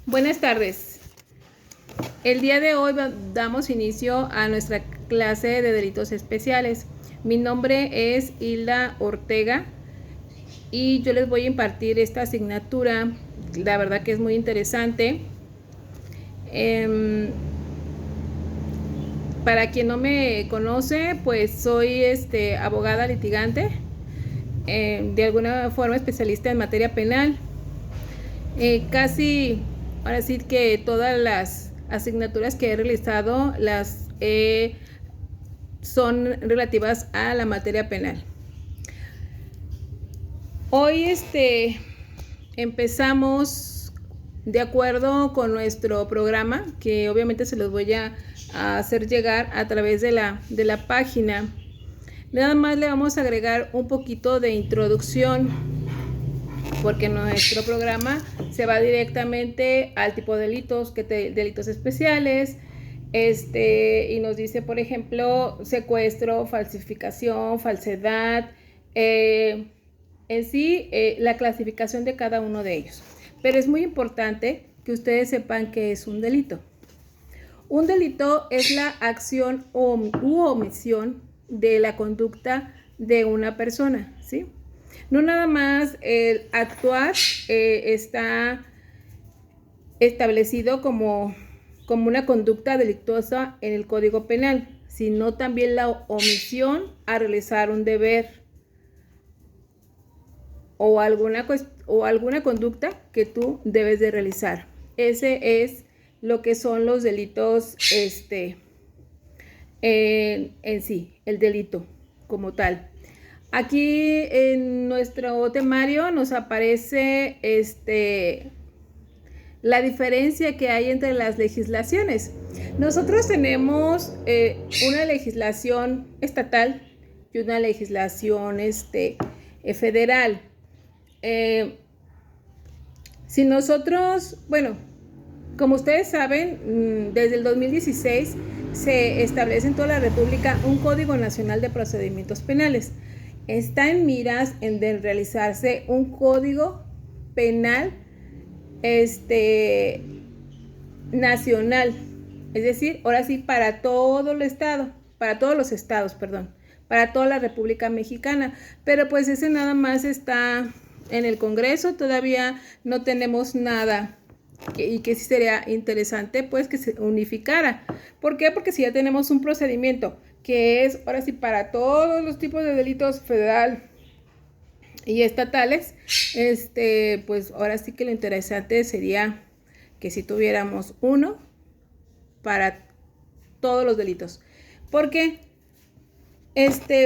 Buenas tardes. El día de hoy damos inicio a nuestra clase de delitos especiales. Mi nombre es Hilda Ortega y yo les voy a impartir esta asignatura. La verdad que es muy interesante. Para quien no me conoce, pues soy abogada litigante, de alguna forma especialista en materia penal. Ahora sí que todas las asignaturas que he realizado son relativas a la materia penal. Hoy empezamos de acuerdo con nuestro programa, que obviamente se los voy a hacer llegar a través de la página. Nada más le vamos a agregar un poquito de introducción, porque nuestro programa se va directamente al tipo de delitos, delitos especiales, y nos dice, por ejemplo, secuestro, falsificación, falsedad, en sí, la clasificación de cada uno de ellos. Pero es muy importante que ustedes sepan qué es un delito. Un delito es la acción u omisión de la conducta de una persona, ¿sí? No nada más el actuar está establecido como una conducta delictuosa en el Código Penal, sino también la omisión a realizar un deber o alguna conducta que tú debes de realizar. Ese es lo que son los delitos en sí, el delito como tal. Aquí en nuestro temario nos aparece la diferencia que hay entre las legislaciones. Nosotros tenemos una legislación estatal y una legislación federal. Si nosotros, bueno, como ustedes saben, desde el 2016 se establece en toda la República un Código Nacional de Procedimientos Penales. Está en miras de realizarse un Código Penal nacional, es decir, ahora sí para todo el estado, para todos los estados, perdón, para toda la República Mexicana, pero pues ese nada más está en el Congreso, todavía no tenemos nada y que sí sería interesante pues que se unificara. ¿Por qué? Porque si ya tenemos un procedimiento que es ahora sí para todos los tipos de delitos federal y estatales, pues ahora sí que lo interesante sería que si tuviéramos uno para todos los delitos, porque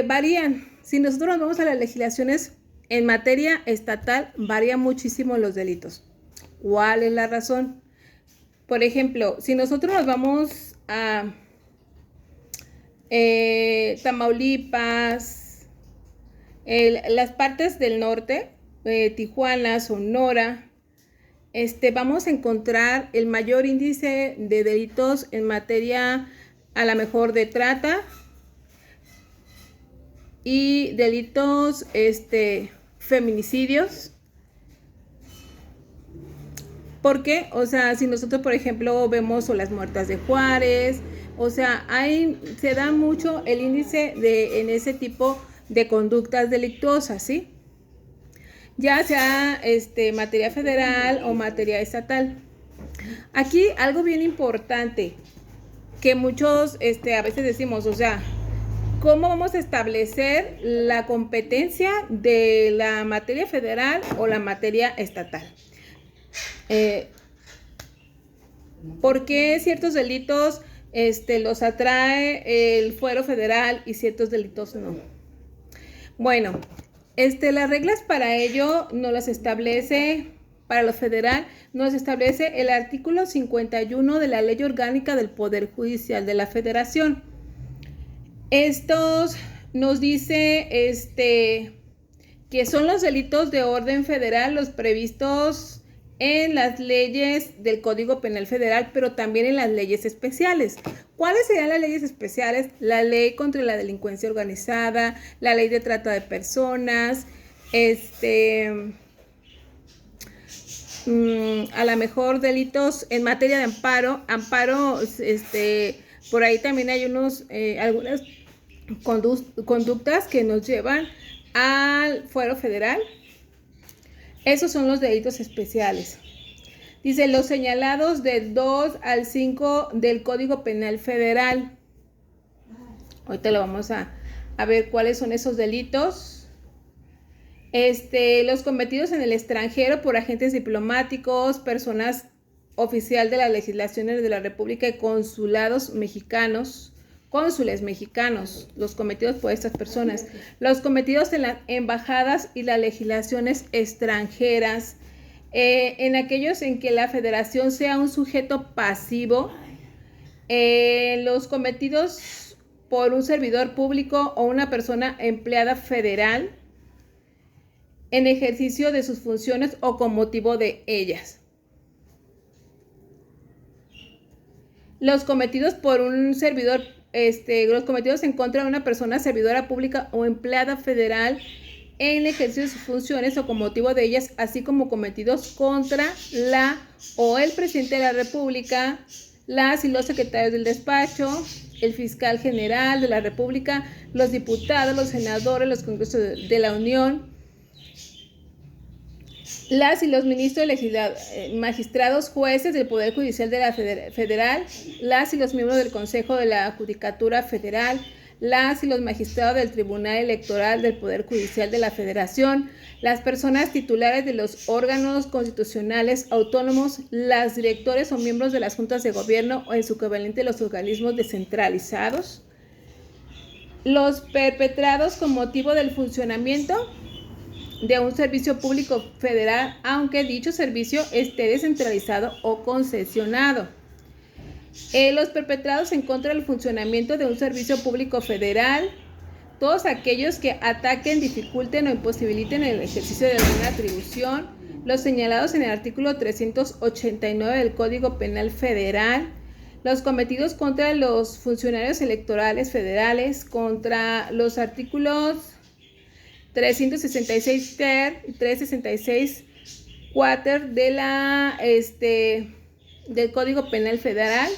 varían. Si nosotros nos vamos a las legislaciones en materia estatal, varían muchísimo los delitos. ¿Cuál es la razón? Por ejemplo, si nosotros nos vamos a Tamaulipas, las partes del norte, Tijuana, Sonora, vamos a encontrar el mayor índice de delitos en materia a lo mejor de trata y delitos feminicidios. Porque, o sea, si nosotros, por ejemplo, vemos las muertas de Juárez, o sea, se da mucho el índice en ese tipo de conductas delictuosas, ¿sí? Ya sea materia federal o materia estatal. Aquí algo bien importante que muchos a veces decimos, o sea, ¿cómo vamos a establecer la competencia de la materia federal o la materia estatal? ¿Por qué ciertos delitos los atrae el fuero federal y ciertos delitos no? Bueno, las reglas para ello no las establece, para lo federal, nos establece el artículo 51 de la Ley Orgánica del Poder Judicial de la Federación. Estos nos dice que son los delitos de orden federal los previstos en las leyes del Código Penal Federal, pero también en las leyes especiales. ¿Cuáles serían las leyes especiales? La ley contra la delincuencia organizada, la ley de trata de personas, a lo mejor delitos en materia de amparo, por ahí también hay algunas conductas que nos llevan al fuero federal. Esos son los delitos especiales. Dice, los señalados del 2 al 5 del Código Penal Federal. Ahorita lo vamos a ver cuáles son esos delitos. Los cometidos en el extranjero por agentes diplomáticos, personas oficial de las legislaciones de la República y consulados mexicanos, cónsules mexicanos, los cometidos por estas personas. Los cometidos en las embajadas y las legislaciones extranjeras, en aquellos en que la federación sea un sujeto pasivo, los cometidos por un servidor público o una persona empleada federal en ejercicio de sus funciones o con motivo de ellas. Los cometidos por un servidor, los cometidos en contra de una persona servidora pública o empleada federal en el ejercicio de sus funciones o con motivo de ellas, así como cometidos contra la o el presidente de la República, las y los secretarios del despacho, el fiscal general de la República, los diputados, los senadores, los congresos de la Unión, las y los ministros magistrados, jueces del Poder Judicial de la Federal, las y los miembros del Consejo de la Judicatura Federal, las y los magistrados del Tribunal Electoral del Poder Judicial de la Federación, las personas titulares de los órganos constitucionales autónomos, las directores o miembros de las juntas de gobierno o en su equivalente los organismos descentralizados, los perpetrados con motivo del funcionamiento de un servicio público federal, aunque dicho servicio esté descentralizado o concesionado. Los perpetrados en contra del funcionamiento de un servicio público federal, todos aquellos que ataquen, dificulten o imposibiliten el ejercicio de alguna atribución, los señalados en el artículo 389 del Código Penal Federal, los cometidos contra los funcionarios electorales federales, contra los artículos 366 ter y 366 quater de del Código Penal Federal.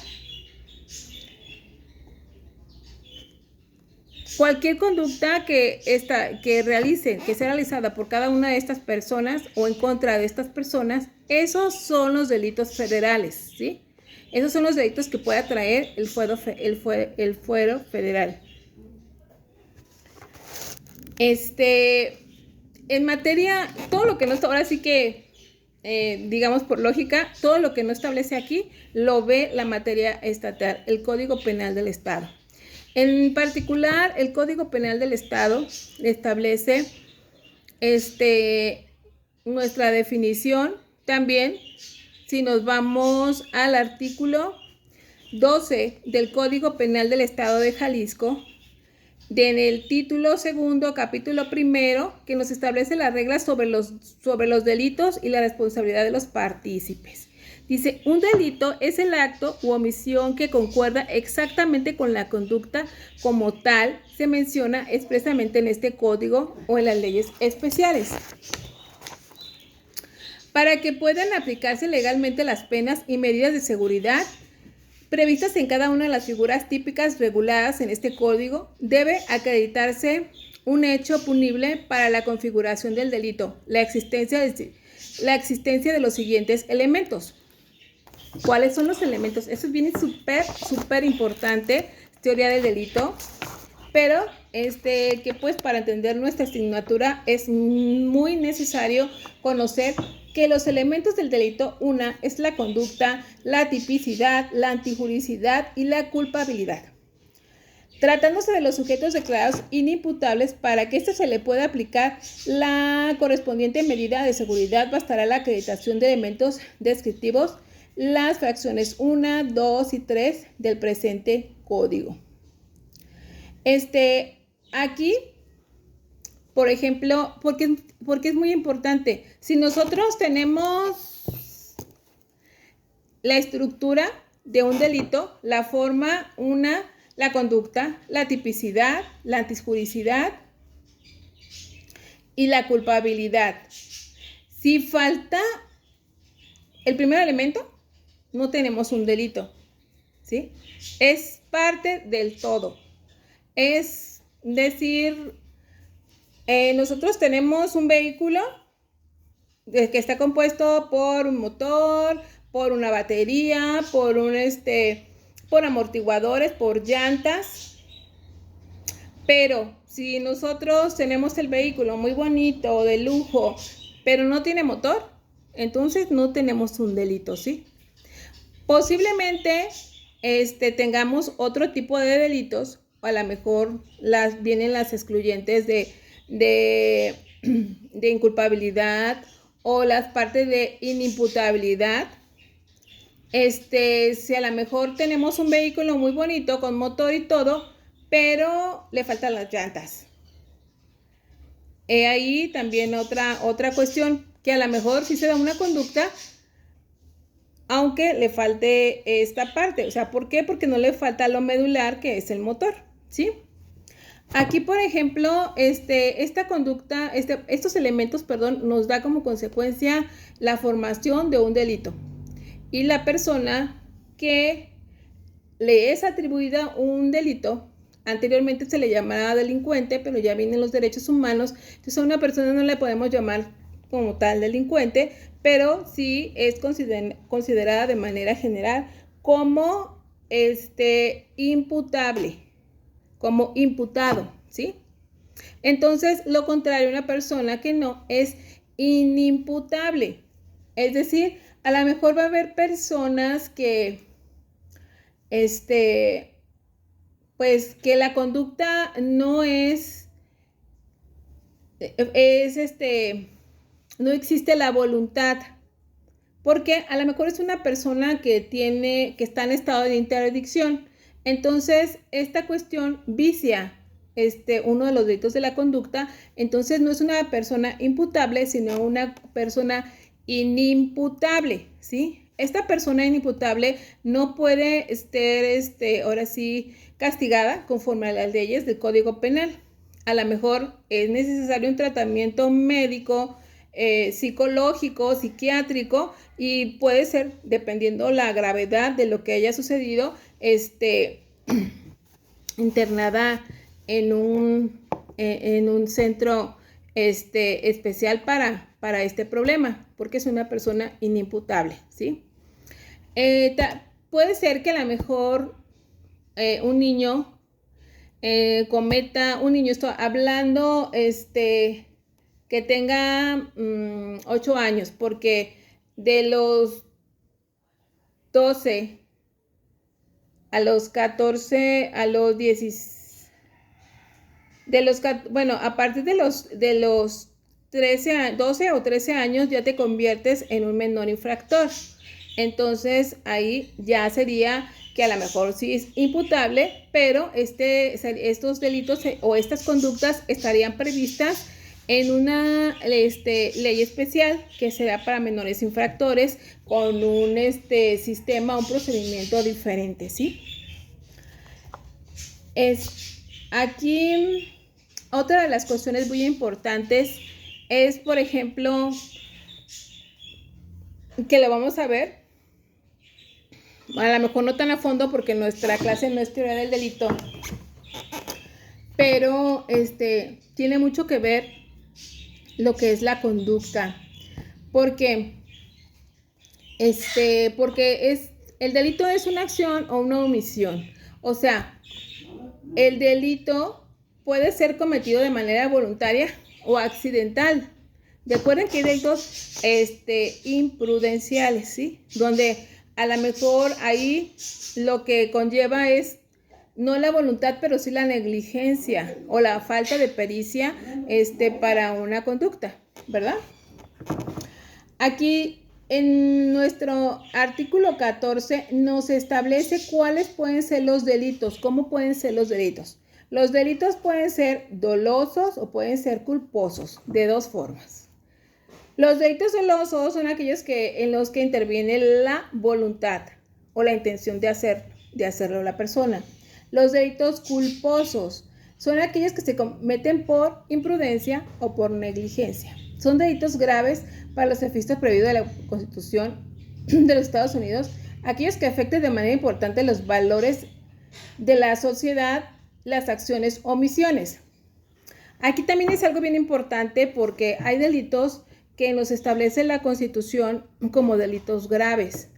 Cualquier conducta que sea realizada por cada una de estas personas o en contra de estas personas, esos son los delitos federales, ¿sí? Esos son los delitos que puede atraer el fuero federal. En materia, todo lo que no está, ahora sí que, digamos por lógica, todo lo que no establece aquí, lo ve la materia estatal, el Código Penal del Estado. En particular, el Código Penal del Estado establece nuestra definición también. Si nos vamos al artículo 12 del Código Penal del Estado de Jalisco, en el título segundo, capítulo primero, que nos establece las reglas sobre los delitos y la responsabilidad de los partícipes. Dice, un delito es el acto u omisión que concuerda exactamente con la conducta como tal, se menciona expresamente en este código o en las leyes especiales. Para que puedan aplicarse legalmente las penas y medidas de seguridad previstas en cada una de las figuras típicas reguladas en este código, debe acreditarse un hecho punible para la configuración del delito, la existencia de los siguientes elementos. ¿Cuáles son los elementos? Eso viene súper importante, teoría del delito, pero que pues para entender nuestra asignatura es muy necesario conocer que los elementos del delito, una es la conducta, la tipicidad, la antijuricidad y la culpabilidad. Tratándose de los sujetos declarados inimputables, para que se le pueda aplicar la correspondiente medida de seguridad, bastará la acreditación de elementos descriptivos, las fracciones 1, 2 y 3 del presente código. Aquí, por ejemplo, porque es muy importante, si nosotros tenemos la estructura de un delito, la forma, la conducta, la tipicidad, la antijuricidad y la culpabilidad. Si falta el primer elemento, no tenemos un delito, ¿sí? Es parte del todo. Es decir, nosotros tenemos un vehículo que está compuesto por un motor, por una batería, por amortiguadores, por llantas. Pero si nosotros tenemos el vehículo muy bonito, de lujo, pero no tiene motor, entonces no tenemos un delito, ¿sí? Posiblemente tengamos otro tipo de delitos, o a lo mejor vienen las excluyentes de inculpabilidad o las partes de inimputabilidad. Si a lo mejor tenemos un vehículo muy bonito con motor y todo, pero le faltan las llantas. Ahí también otra cuestión, que a lo mejor sí se da una conducta, aunque le falte esta parte. O sea, ¿por qué? Porque no le falta lo medular, que es el motor, ¿sí? Aquí, por ejemplo, esta conducta, estos elementos, perdón, nos da como consecuencia la formación de un delito. Y la persona que le es atribuida un delito, anteriormente se le llamaba delincuente, pero ya vienen los derechos humanos, entonces a una persona no le podemos llamar como tal delincuente, pero sí es considerada de manera general como imputable, como imputado, ¿sí? Entonces, lo contrario, una persona que no es inimputable. Es decir, a lo mejor va a haber personas que, pues, que la conducta no no existe la voluntad, porque a lo mejor es una persona que está en estado de interdicción. Entonces, esta cuestión vicia uno de los delitos de la conducta. Entonces, no es una persona imputable, sino una persona inimputable, ¿sí? Esta persona inimputable no puede estar, ahora sí, castigada conforme a las leyes del Código Penal. A lo mejor es necesario un tratamiento médico, psicológico, psiquiátrico, y puede ser, dependiendo la gravedad de lo que haya sucedido, internada en un centro especial para este problema, porque es una persona inimputable, ¿sí? Puede ser que a lo mejor un niño estoy hablando, que tenga 8 años, porque de los 12 a los 14, a los 10, bueno, a partir de los 12 o 13 años ya te conviertes en un menor infractor. Entonces ahí ya sería que a lo mejor sí es imputable, pero estos delitos o estas conductas estarían previstas en una ley especial que será para menores infractores, con un sistema, un procedimiento diferente, ¿sí? Aquí otra de las cuestiones muy importantes es, por ejemplo, que lo vamos a ver, a lo mejor no tan a fondo porque nuestra clase no es teoría del delito, pero tiene mucho que ver lo que es la conducta, porque el delito es una acción o una omisión. O sea, el delito puede ser cometido de manera voluntaria o accidental. Recuerden que hay delitos imprudenciales, ¿sí? Donde a lo mejor ahí lo que conlleva es no la voluntad, pero sí la negligencia o la falta de pericia para una conducta, ¿verdad? Aquí en nuestro artículo 14 nos establece cuáles pueden ser los delitos, cómo pueden ser los delitos. Los delitos pueden ser dolosos o pueden ser culposos, de dos formas. Los delitos dolosos son aquellos en los que interviene la voluntad o la intención de hacerlo la persona. Los delitos culposos son aquellos que se cometen por imprudencia o por negligencia. Son delitos graves para los efectos previstos de la Constitución de los Estados Unidos, aquellos que afecten de manera importante los valores de la sociedad, las acciones o omisiones. Aquí también es algo bien importante porque hay delitos que nos establece la Constitución como delitos graves.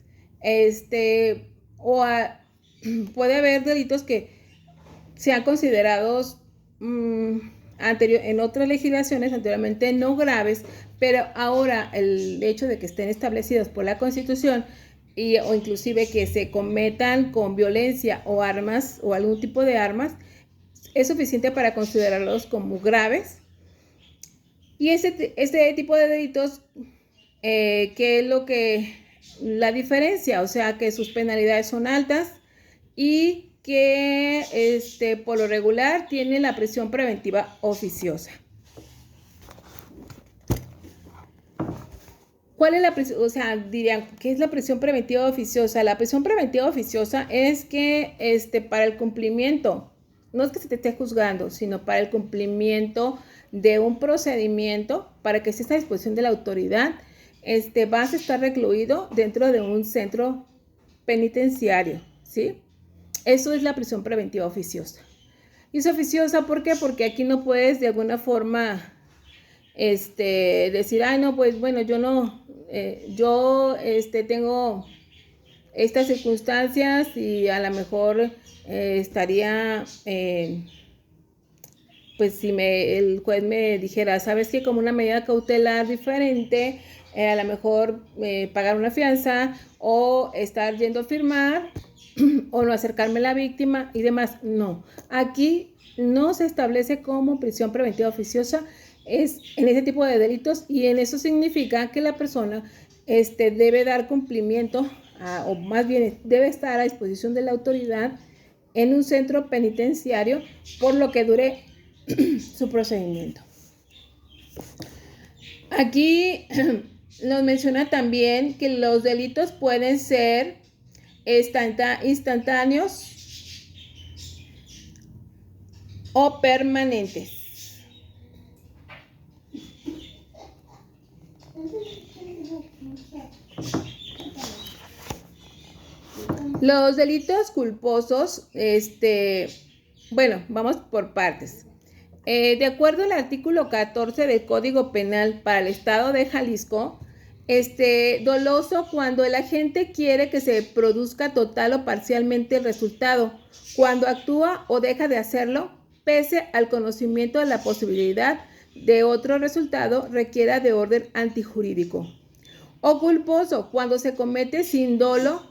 Puede haber delitos que sean considerados en otras legislaciones anteriormente no graves, pero ahora el hecho de que estén establecidos por la Constitución o inclusive que se cometan con violencia o armas o algún tipo de armas, es suficiente para considerarlos como graves. Y este tipo de delitos, ¿qué es lo que la diferencia? O sea, que sus penalidades son altas y que por lo regular tiene la prisión preventiva oficiosa. ¿Cuál es la prisión? O sea, dirían, ¿qué es la prisión preventiva oficiosa? La prisión preventiva oficiosa es que para el cumplimiento, no es que se te esté juzgando, sino para el cumplimiento de un procedimiento para que esté a disposición de la autoridad, vas a estar recluido dentro de un centro penitenciario, ¿sí? Eso es la prisión preventiva oficiosa. Y es oficiosa, ¿por qué? Porque aquí no puedes de alguna forma decir, ay, no, pues bueno, yo no, tengo estas circunstancias y a lo mejor estaría, pues si el juez me dijera, sabes que como una medida cautelar diferente, a lo mejor pagar una fianza o estar yendo a firmar o no acercarme a la víctima y demás. No, aquí no se establece como prisión preventiva oficiosa, es en ese tipo de delitos, y en eso significa que la persona debe dar cumplimiento o más bien debe estar a disposición de la autoridad en un centro penitenciario por lo que dure su procedimiento. Aquí nos menciona también que los delitos pueden ser instantáneos o permanentes. Los delitos culposos, bueno, vamos por partes. De acuerdo al artículo 14 del Código Penal para el Estado de Jalisco, doloso cuando el agente quiere que se produzca total o parcialmente el resultado, cuando actúa o deja de hacerlo, pese al conocimiento de la posibilidad de otro resultado requiera de orden antijurídico. O culposo, cuando se comete sin dolo,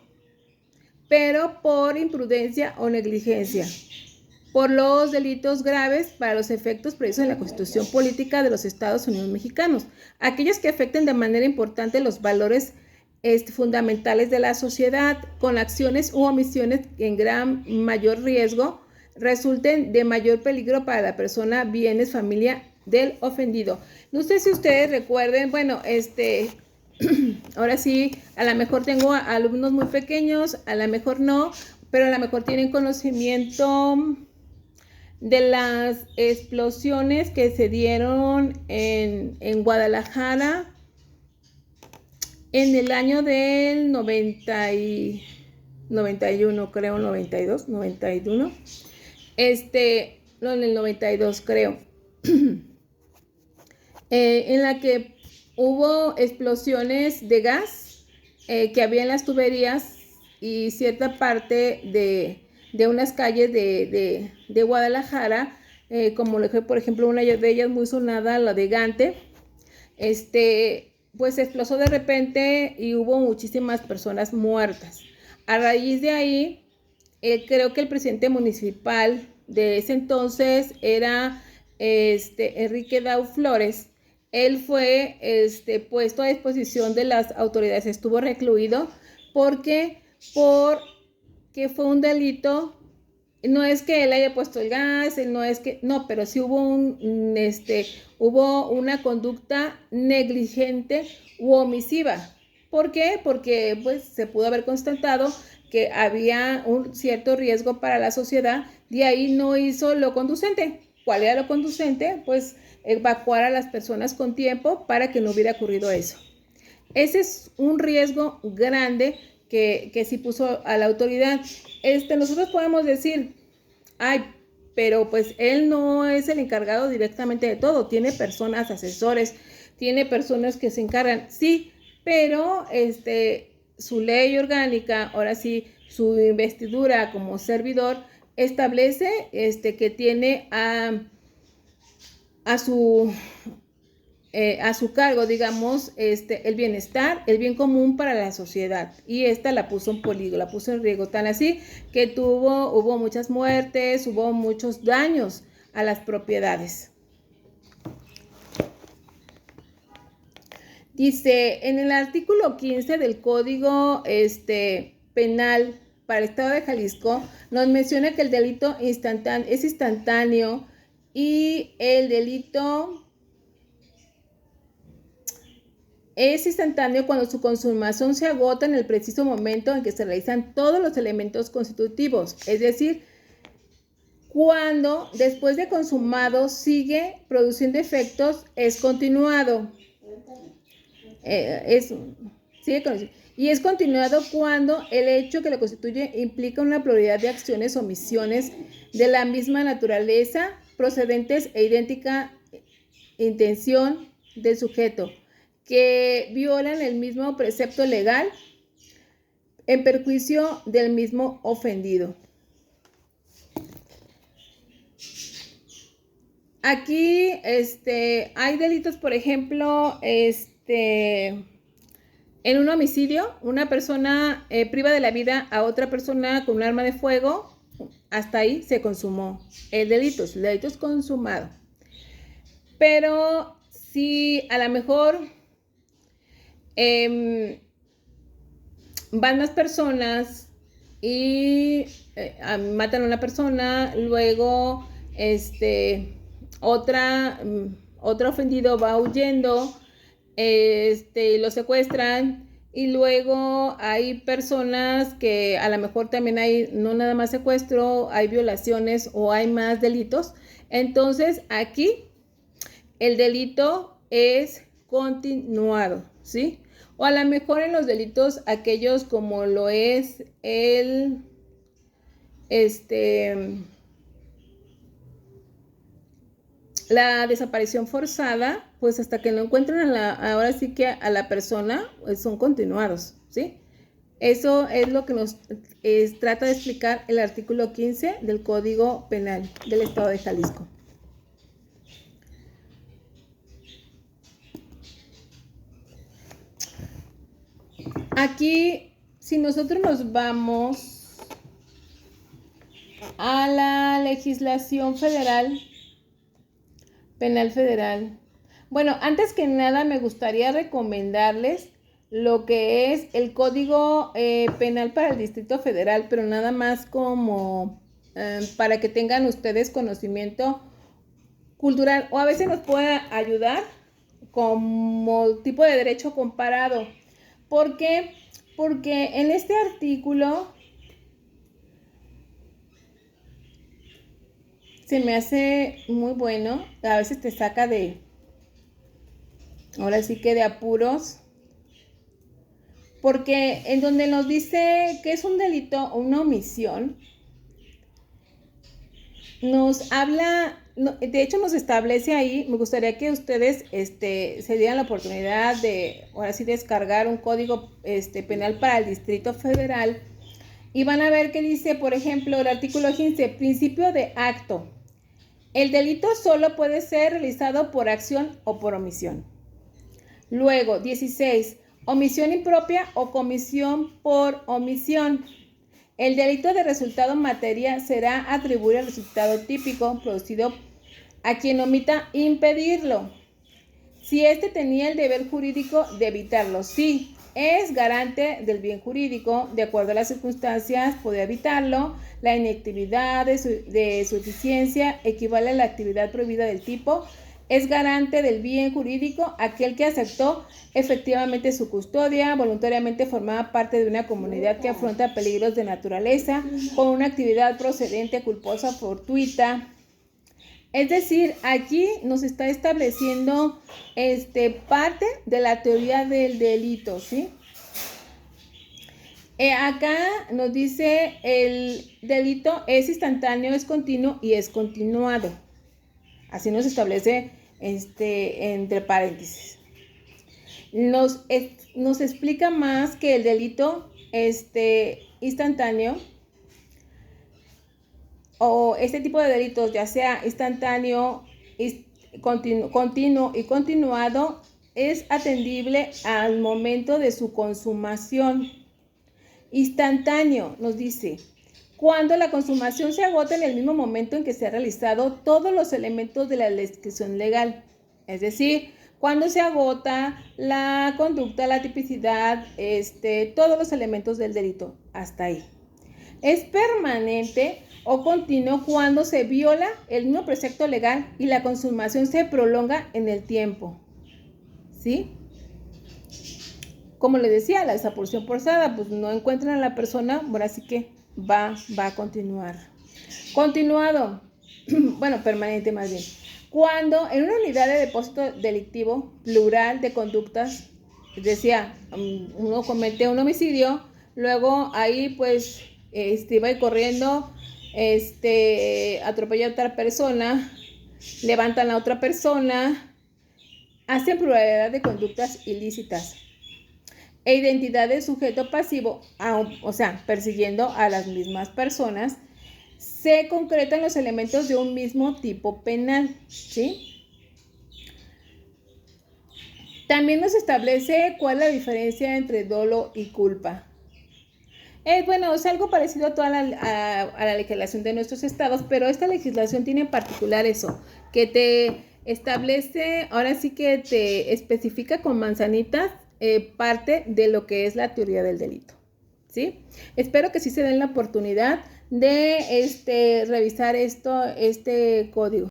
pero por imprudencia o negligencia, por los delitos graves para los efectos previstos en la Constitución Política de los Estados Unidos Mexicanos, aquellos que afecten de manera importante los valores fundamentales de la sociedad, con acciones u omisiones que en gran mayor riesgo resulten de mayor peligro para la persona, bienes, familia del ofendido. No sé si ustedes recuerden, bueno, ahora sí, a lo mejor tengo alumnos muy pequeños, a lo mejor no, pero a lo mejor tienen conocimiento de las explosiones que se dieron en Guadalajara en el año del 91, creo, 92, 91. No, en el 92, creo. En la que hubo explosiones de gas que había en las tuberías y cierta parte de unas calles de Guadalajara, como por ejemplo una de ellas muy sonada, la de Gante, pues explotó de repente y hubo muchísimas personas muertas. A raíz de ahí, creo que el presidente municipal de ese entonces era Enrique Dau Flores. Él fue puesto a disposición de las autoridades, estuvo recluido porque fue un delito. No es que él haya puesto el gas, pero sí hubo una conducta negligente u omisiva. ¿Por qué? Porque pues se pudo haber constatado que había un cierto riesgo para la sociedad, de ahí no hizo lo conducente. ¿Cuál era lo conducente? Pues evacuar a las personas con tiempo para que no hubiera ocurrido eso. Ese es un riesgo grande que sí puso a la autoridad. Nosotros podemos decir, ay, pero pues él no es el encargado directamente de todo, tiene personas, asesores, tiene personas que se encargan, sí, pero su ley orgánica, ahora sí, su investidura como servidor, establece que tiene a su cargo, digamos, el bienestar, el bien común para la sociedad. Y esta la puso en peligro, la puso en riesgo, tan así que hubo muchas muertes, hubo muchos daños a las propiedades. Dice, en el artículo 15 del Código Penal para el Estado de Jalisco, nos menciona que el delito es instantáneo y el delito es instantáneo cuando su consumación se agota en el preciso momento en que se realizan todos los elementos constitutivos, es decir, cuando después de consumado sigue produciendo efectos, es continuado. Y es continuado cuando el hecho que lo constituye implica una pluralidad de acciones o omisiones de la misma naturaleza, procedentes e idéntica intención del sujeto, que violan el mismo precepto legal en perjuicio del mismo ofendido. Aquí hay delitos, por ejemplo, en un homicidio, una persona priva de la vida a otra persona con un arma de fuego, hasta ahí se consumó el delito es consumado. Pero si a lo mejor van más personas y matan a una persona, luego otro ofendido va huyendo, lo secuestran y luego hay personas que a lo mejor también hay no nada más secuestro, hay violaciones o hay más delitos. Entonces aquí el delito es continuado, ¿sí? O a lo mejor en los delitos aquellos como lo es la desaparición forzada, pues hasta que no encuentren ahora sí que a la persona, pues son continuados, ¿sí? Eso es lo que nos trata de explicar el artículo 15 del Código Penal del Estado de Jalisco. Aquí, si nosotros nos vamos a la legislación federal, penal federal. Bueno, antes que nada me gustaría recomendarles lo que es el Código Penal para el Distrito Federal, pero nada más como para que tengan ustedes conocimiento cultural o a veces nos puede ayudar como tipo de derecho comparado. ¿Por qué? Porque en este artículo se me hace muy bueno, a veces te saca ahora sí que de apuros, porque en donde nos dice que es un delito o una omisión, nos habla, de hecho nos establece ahí, me gustaría que ustedes se dieran la oportunidad de, ahora sí, descargar un código penal para el Distrito Federal y van a ver que dice, por ejemplo, el artículo 15, principio de acto. El delito solo puede ser realizado por acción o por omisión. Luego, 16, omisión impropia o comisión por omisión. El delito de resultado en materia será atribuir el resultado típico producido a quien omita impedirlo. Si tenía el deber jurídico de evitarlo, sí, es garante del bien jurídico, de acuerdo a las circunstancias, puede evitarlo. La inactividad de su eficiencia equivale a la actividad prohibida del tipo. Es garante del bien jurídico aquel que aceptó efectivamente su custodia, voluntariamente formaba parte de una comunidad que afronta peligros de naturaleza con una actividad procedente, culposa, fortuita. Es decir, aquí nos está estableciendo parte de la teoría del delito, ¿sí? Acá nos dice el delito es instantáneo, es continuo y es continuado. Así nos establece entre paréntesis. Nos explica más que el delito instantáneo o este tipo de delitos, ya sea instantáneo, continuo y continuado, es atendible al momento de su consumación. Instantáneo, nos dice, cuando la consumación se agota en el mismo momento en que se han realizado todos los elementos de la descripción legal. Es decir, cuando se agota la conducta, la tipicidad, todos los elementos del delito, hasta ahí. Es permanente o continuo cuando se viola el mismo precepto legal y la consumación se prolonga en el tiempo. ¿Sí? Como le decía, la desaparición forzada, pues no encuentran a la persona, bueno, así que va a continuar. Continuado, bueno, permanente más bien. Cuando en una unidad de depósito delictivo plural de conductas, decía, uno comete un homicidio, luego ahí pues va corriendo, atropella a otra persona, levantan a otra persona, hacen pluralidad de conductas ilícitas e identidad de sujeto pasivo, o sea, persiguiendo a las mismas personas, se concretan los elementos de un mismo tipo penal, ¿sí? También nos establece cuál es la diferencia entre dolo y culpa. Bueno, es algo parecido a toda a la legislación de nuestros estados, pero esta legislación tiene en particular eso, que te establece, ahora sí que te especifica con manzanitas parte de lo que es la teoría del delito, ¿sí? Espero que sí se den la oportunidad de revisar este código.